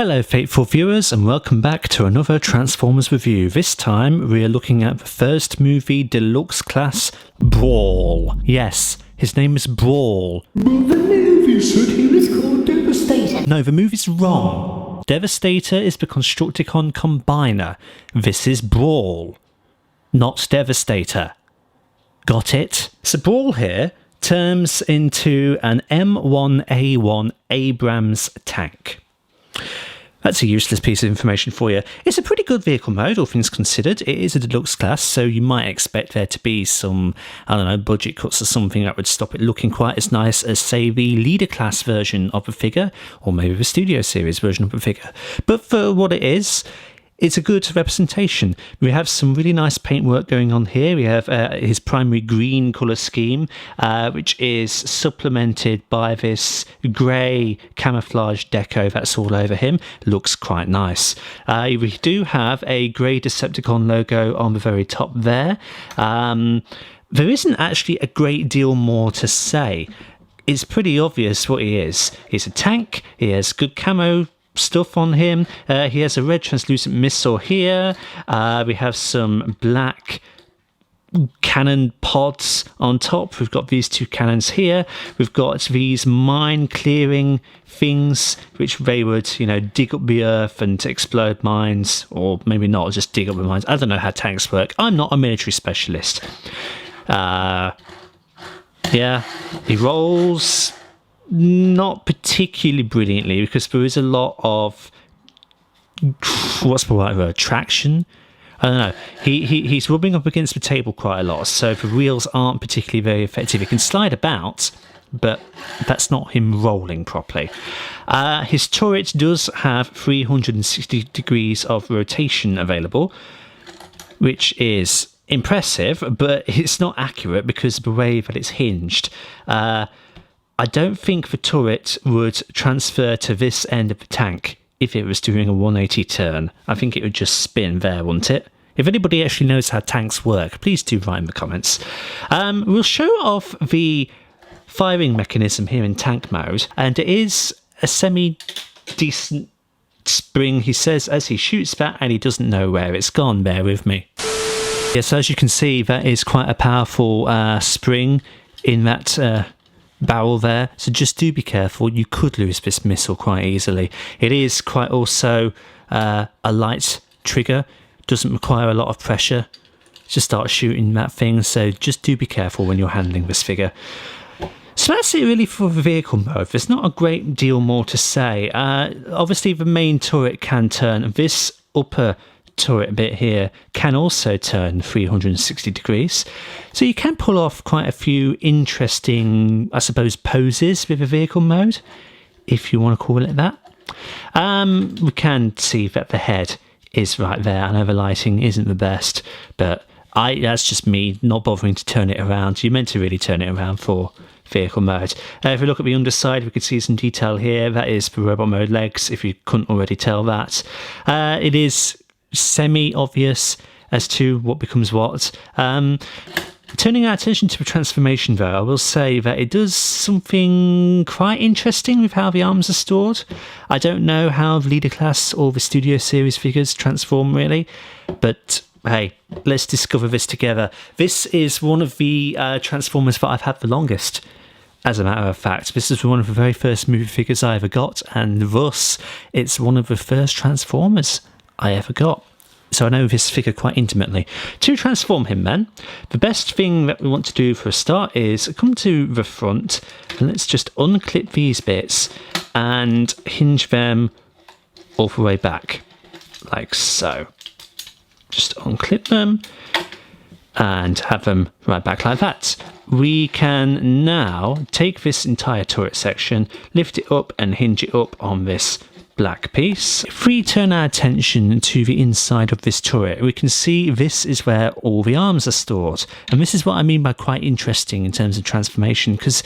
Hello faithful viewers and welcome back to another Transformers review. This time we are looking at the first movie Deluxe class, Brawl. Yes, his name is Brawl. But the movie said he was called Devastator. No, the movie's wrong. Devastator is the Constructicon Combiner. This is Brawl, not Devastator. Got it? So Brawl here turns into an M1A1 Abrams tank. That's a useless piece of information for you. It's a pretty good vehicle mode, all things considered. It is a deluxe class, so you might expect there to be some, I don't know, budget cuts or something that would stop it looking quite as nice as, say, the leader class version of the figure, or maybe the Studio Series version of the figure. But for what it is, it's a good representation. We have some really nice paintwork going on here. We have his primary green colour scheme, which is supplemented by this grey camouflage deco that's all over him. Looks quite nice. We do have a grey Decepticon logo on the very top there. There isn't actually a great deal more to say. It's pretty obvious what he is. He's a tank, he has good camo stuff on him. He has a red translucent missile here. We have some black cannon pods on top. We've got these two cannons here. We've got these mine clearing things which they would, you know, dig up the earth and explode mines, or maybe not, just dig up the mines. I don't know how tanks work. I'm not a military specialist. Yeah, he rolls not particularly brilliantly because there is a lot of, what's the right word, traction? I don't know. He's rubbing up against the table quite a lot, so the wheels aren't particularly very effective. He can slide about, but that's not him rolling properly. His turret does have 360 degrees of rotation available, which is impressive, but it's not accurate because of the way that it's hinged. I don't think the turret would transfer to this end of the tank if it was doing a 180 turn. I think it would just spin there, wouldn't it? If anybody actually knows how tanks work, please do write in the comments. We'll show off the firing mechanism here in tank mode, and it is a semi-decent spring, he says, as he shoots that, and he doesn't know where it's gone. Bear with me. Yes, as you can see, that is quite a powerful spring in that barrel there, so just do be careful. You could lose this missile quite easily. It is quite also a light trigger, doesn't require a lot of pressure to start shooting that thing, so just do be careful when you're handling this figure. So that's it really for the vehicle mode. There's not a great deal more to say. Obviously the main turret can turn, and this upper turret bit here can also turn 360 degrees, so you can pull off quite a few interesting, I suppose, poses with the vehicle mode, if you want to call it that. We can see that the head is right there. I know the lighting isn't the best, but that's just me not bothering to turn it around. You're meant to really turn it around for vehicle mode. If we look at the underside, we can see some detail here. That is the robot mode legs, if you couldn't already tell that. It is semi-obvious as to what becomes what. Turning our attention to the transformation though, I will say that it does something quite interesting with how the arms are stored. I don't know how the leader class or the Studio Series figures transform really, but hey, let's discover this together. This is one of the Transformers that I've had the longest. As a matter of fact, this is one of the very first movie figures I ever got, and thus it's one of the first Transformers I ever got. So I know this figure quite intimately. To transform him then, the best thing that we want to do for a start is come to the front, and let's just unclip these bits and hinge them all the way back, like so. Just unclip them and have them right back like that. We can now take this entire turret section, lift it up and hinge it up on this black piece. If we turn our attention to the inside of this turret, we can see this is where all the arms are stored, and this is what I mean by quite interesting in terms of transformation, because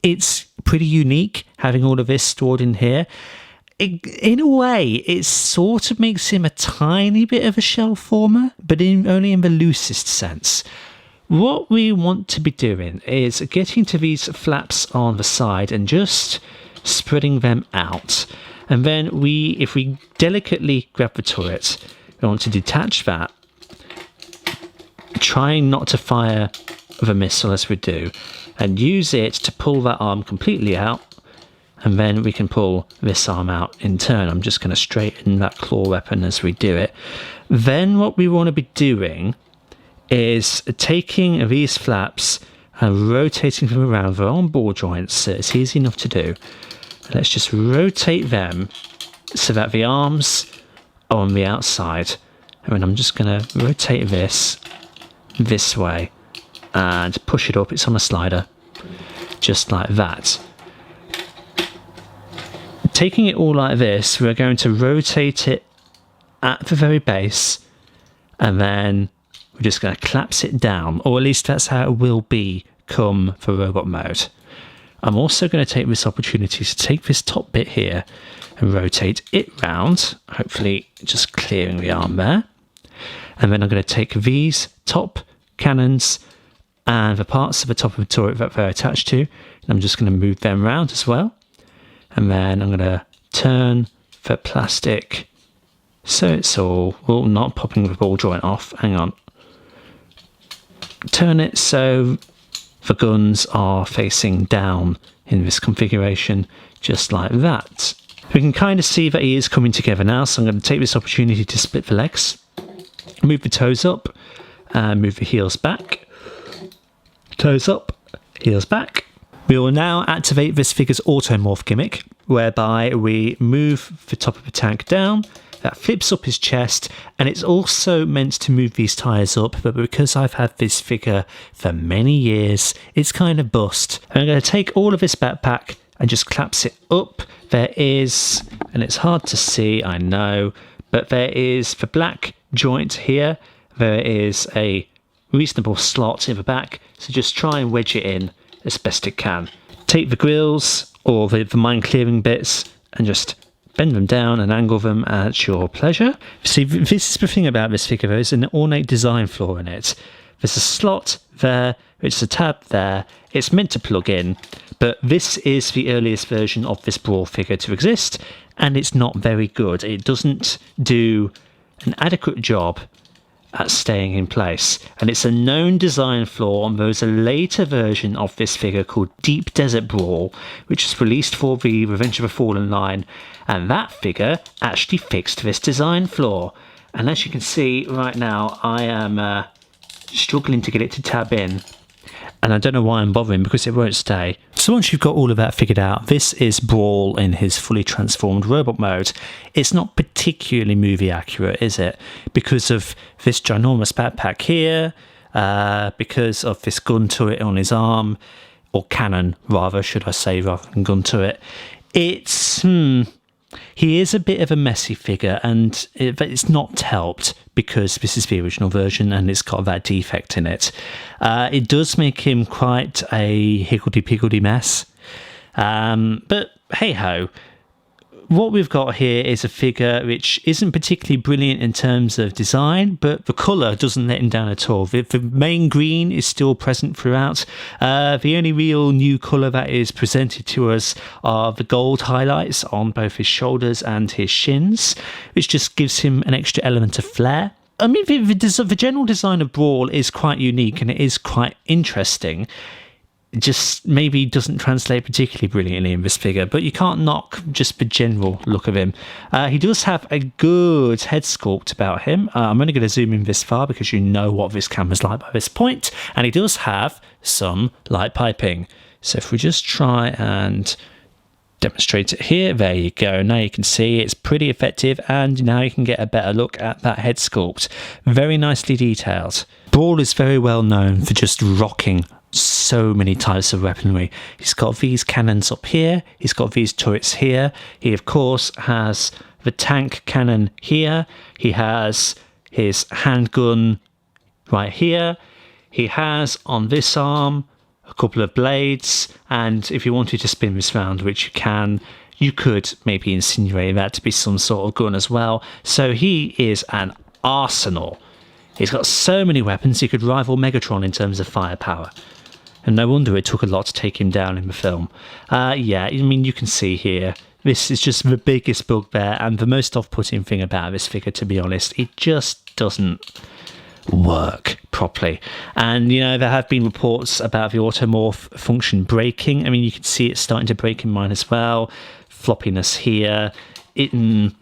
it's pretty unique having all of this stored in here. In a way, it sort of makes him a tiny bit of a shell former, but only in the loosest sense. What we want to be doing is getting to these flaps on the side and just spreading them out. And then if we delicately grab the turret, we want to detach that, trying not to fire the missile as we do, and use it to pull that arm completely out, and then we can pull this arm out in turn. I'm just going to straighten that claw weapon as we do it. Then what we want to be doing is taking these flaps and rotating them around. They're on ball joints, so it's easy enough to do. Let's just rotate them so that the arms are on the outside. And then I'm just going to rotate this way and push it up. It's on a slider, just like that. Taking it all like this, we're going to rotate it at the very base, and then we're just going to collapse it down, or at least that's how it will be come for robot mode. I'm also going to take this opportunity to take this top bit here and rotate it round, hopefully just clearing the arm there. And then I'm going to take these top cannons and the parts of the top of the turret that they're attached to, and I'm just going to move them around as well. And then I'm going to turn the plastic so it's all, well, not popping the ball joint off, hang on. Turn it so the guns are facing down in this configuration, just like that. We can kind of see that he is coming together now, so I'm going to take this opportunity to split the legs, move the toes up, and move the heels back. Toes up, heels back. We will now activate this figure's automorph gimmick, whereby we move the top of the tank down, that flips up his chest, and it's also meant to move these tyres up, but because I've had this figure for many years, it's kind of bust. And I'm going to take all of this backpack and just collapse it up. There is, and it's hard to see, I know, but there is the black joint here. There is a reasonable slot in the back, so just try and wedge it in as best it can. Take the grills or the mine clearing bits and just bend them down and angle them at your pleasure. See, this is the thing about this figure, there's an ornate design flaw in it. There's a slot there, it's a tab there, it's meant to plug in, but this is the earliest version of this Brawl figure to exist, and it's not very good. It doesn't do an adequate job at staying in place, and it's a known design flaw. And there's a later version of this figure called Deep Desert Brawl, which was released for the Revenge of the Fallen line, and that figure actually fixed this design flaw. And as you can see right now, I am struggling to get it to tab in, and I don't know why I'm bothering, because it won't stay. So once you've got all of that figured out, this is Brawl in his fully transformed robot mode. It's not particularly movie accurate, is it? Because of this ginormous backpack here, because of this gun turret on his arm, or cannon rather, should I say, rather than gun turret. It's, he is a bit of a messy figure, and it's not helped because this is the original version and it's got that defect in it. It does make him quite a higgledy-piggledy mess. But hey-ho, what we've got here is a figure which isn't particularly brilliant in terms of design, but the colour doesn't let him down at all. The main green is still present throughout. The only real new colour that is presented to us are the gold highlights on both his shoulders and his shins, which just gives him an extra element of flair. I mean, the general design of Brawl is quite unique and it is quite interesting. Just maybe doesn't translate particularly brilliantly in this figure, but you can't knock just the general look of him. He does have a good head sculpt about him. I'm only going to zoom in this far because you know what this camera's like by this point, and he does have some light piping. So if we just try and demonstrate it here, there you go. Now you can see it's pretty effective, and now you can get a better look at that head sculpt. Very nicely detailed. Brawl is very well known for just rocking so many types of weaponry. He's got these cannons up here, he's got these turrets here, he of course has the tank cannon here, he has his handgun right here, he has on this arm a couple of blades, and if you wanted to spin this round, which you can, you could maybe insinuate that to be some sort of gun as well. So he is an arsenal. He's got so many weapons he could rival Megatron in terms of firepower. And no wonder it took a lot to take him down in the film. Yeah, I mean, you can see here, this is just the biggest bugbear and the most off-putting thing about this figure, to be honest. It just doesn't work properly. And, you know, there have been reports about the automorph function breaking. I mean, you can see it starting to break in mine as well. Floppiness here. A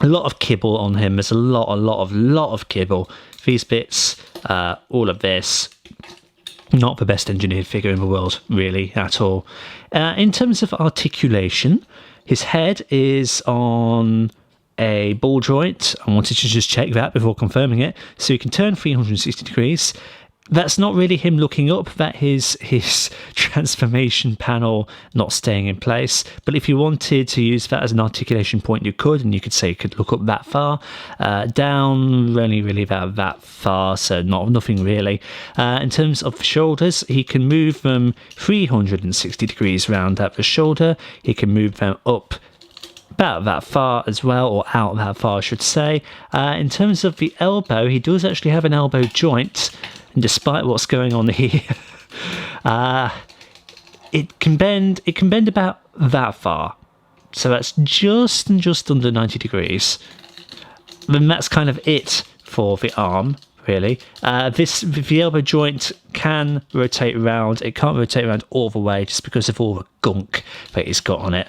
lot of kibble on him. There's a lot of kibble. These bits, all of this, not the best engineered figure in the world, really, at all. In terms of articulation, his head is on a ball joint. I wanted to just check that before confirming it. So he can turn 360 degrees. That's not really him looking up. That is his transformation panel not staying in place. But if you wanted to use that as an articulation point, you could. And you could say you could look up that far. Down, only really about that far. So nothing really. In terms of the shoulders, he can move them 360 degrees round at the shoulder. He can move them up about that far as well, or out that far I should say. In terms of the elbow, he does actually have an elbow joint, and despite what's going on here, it can bend about that far, so that's just under 90 degrees. Then that's kind of it for the arm, really. The elbow joint can rotate around. It can't rotate around all the way just because of all the gunk that it's got on it.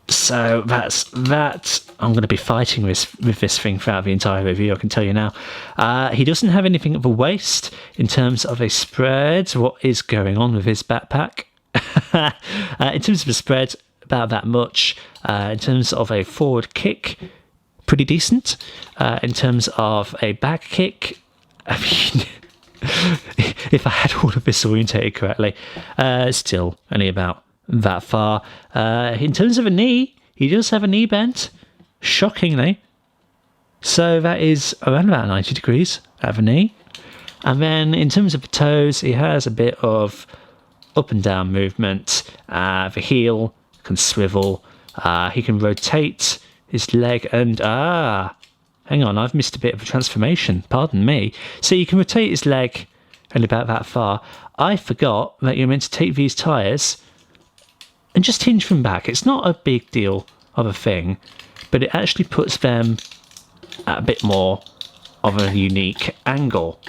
So that's that. I'm going to be fighting with this thing throughout the entire review, I can tell you now. He doesn't have anything at the waist in terms of a spread. What is going on with his backpack? In terms of a spread, about that much. In terms of a forward kick, pretty decent. In terms of a back kick, I mean, if I had all of this orientated correctly, still only about that far. In terms of a knee, he does have a knee bent, shockingly. So that is around about 90 degrees at the knee. And then in terms of the toes, he has a bit of up and down movement. The heel can swivel. He can rotate his leg and hang on, I've missed a bit of a transformation. Pardon me. So you can rotate his leg only about that far. I forgot that you're meant to take these tyres and just hinge them back. It's not a big deal of a thing, but it actually puts them at a bit more of a unique angle.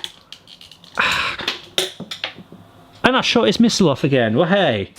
And I shot his missile off again. Well, hey.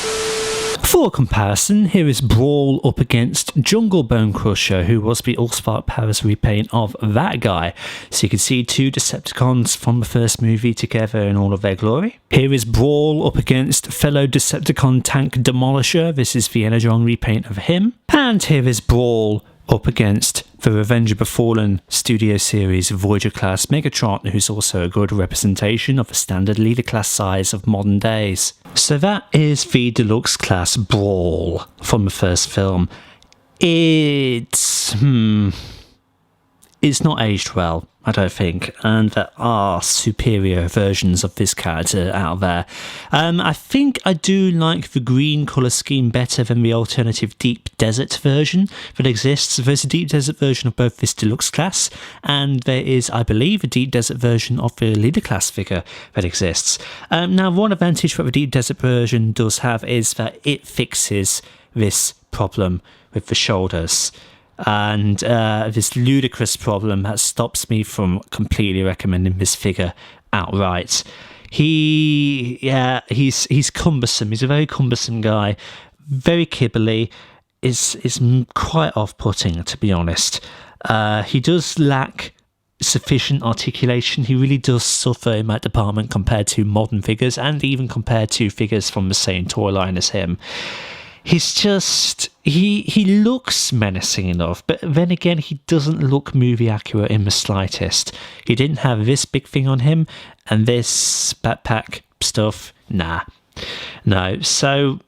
For comparison, here is Brawl up against Jungle Bone Crusher, who was the Allspark Paris repaint of that guy. So you can see two Decepticons from the first movie together in all of their glory. Here is Brawl up against fellow Decepticon Tank Demolisher. This is the Energon repaint of him. And here is Brawl up against the Revenge of the Fallen Studio Series Voyager class Megatron, who's also a good representation of the standard leader class size of modern days. So that is the Deluxe class Brawl from the first film. It's not aged well, I don't think, and there are superior versions of this character out there. I think I do like the green colour scheme better than the alternative Deep Desert version that exists. There's a Deep Desert version of both this Deluxe class, and there is, I believe, a Deep Desert version of the Leader class figure that exists. Now, one advantage that the Deep Desert version does have is that it fixes this problem with the shoulders. And this ludicrous problem that stops me from completely recommending this figure outright. He's cumbersome. He's a very cumbersome guy, very kibbly. Is quite off-putting, to be honest. He does lack sufficient articulation. He really does suffer in that department compared to modern figures, and even compared to figures from the same toy line as him. He's just, he looks menacing enough, but then again, he doesn't look movie accurate in the slightest. He didn't have this big thing on him, and this backpack stuff, nah. No, so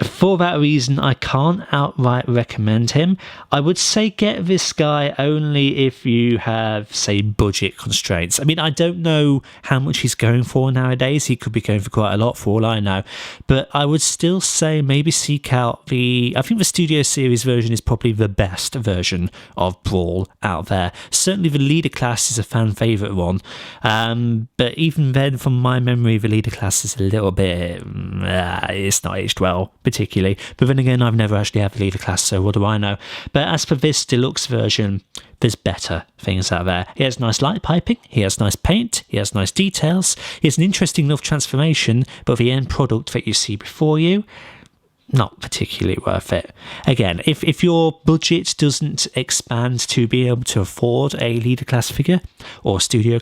For that reason, I can't outright recommend him. I would say get this guy only if you have, say, budget constraints. I mean, I don't know how much he's going for nowadays. He could be going for quite a lot for all I know. But I would still say maybe seek out I think the Studio Series version is probably the best version of Brawl out there. Certainly the leader class is a fan favourite one. But even then, from my memory, the leader class is a little bit... it's not aged well, particularly. But then again, I've never actually had the leader class, so what do I know? But as for this deluxe version, there's better things out there. He has nice light piping, he has nice paint, he has nice details, he has an interesting enough transformation, but the end product that you see before you, not particularly worth it. Again, if your budget doesn't expand to be able to afford a leader class figure or studio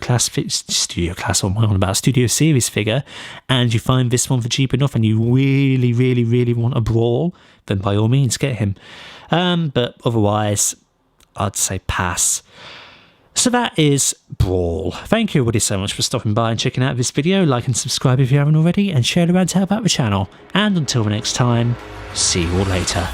series figure, and you find this one for cheap enough and you really, really, really want a Brawl, then by all means get him. But otherwise, I'd say pass. So that is Brawl. Thank you everybody so much for stopping by and checking out this video. Like and subscribe if you haven't already, and share it around to help out the channel. And until the next time, see you all later.